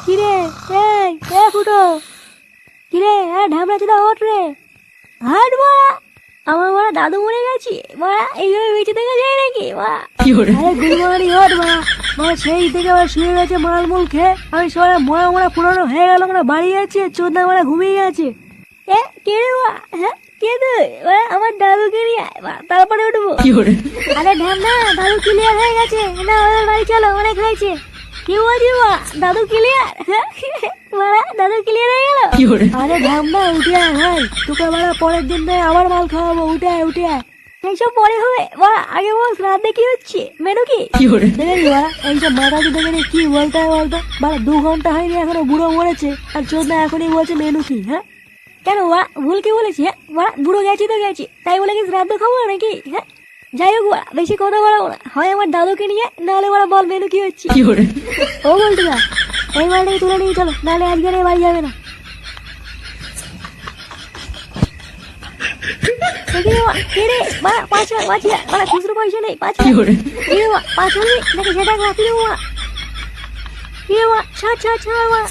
কিরে ফুটো, কিরে ঢামড়া চোদা ওঠ রে, হাট মারা। আমার মারা দাদু মরে গেছি মারা, এইভাবে বেঁচে থেকে যায় নাকি মা? আরে গুলমারি ওঠ মা, সেই থেকে আমার শুয়ে গেছে মালমূল খেয়ে, আমি সবাই মোড়া পুরনো হয়ে গেল, আমরা বাড়ি আছে চোদনা মারা ঘুমিয়ে গেছে। কে রে মা? হ্যাঁ কে তুই? আমার দাদুকে নিয়ে তারপরে উঠবো। আরে ঢামনা দাদু ক্লিয়ার হয়ে গেছে না, ওদের বাড়ি চলো, অনেক হয়েছে। কি বলছি মা, দাদু ক্লিয়ার? মারা দাদু ক্লিয়ার হয়ে গেল? আরে ঢামনা উঠে আয় ভাই, তোকে মারা পরের দিন নয় আবার মাল খাওয়াবো, উঠে আয় উঠে আয়। এইসব পরে হবে মা, আগে বল রাতে কি হচ্ছে, মেনু কি? এইসব মাথা দেখে কি বলতে হয় বলতো? মানে 2 ঘন্টা হয়নি এখনো বুড়ো মরেছে, আর চোদ্দা এখনই বলছে মেনু কি? হ্যাঁ কেন মা, ভুল কি বলেছি? হ্যাঁ মা, বুড়ো গেছি তো গেছি, তাই বলে কি শ্রাদ্ধ খাবো নাকি? হ্যাঁ যাই হোক মা, বেশি কথা বলাবো না, হয় আমার দাদুকে নিয়ে, নাহলে ওরা বল মেনু কি হচ্ছে। ও বলতে না, এই মালটাকে তুলে নিয়ে চলো, নাহলে আজকে আর বাড়ি যাবে না। খুচরো পয়সা নেই, 5 নাকি সেটা রাখি দেবো মা। ছাড় মা।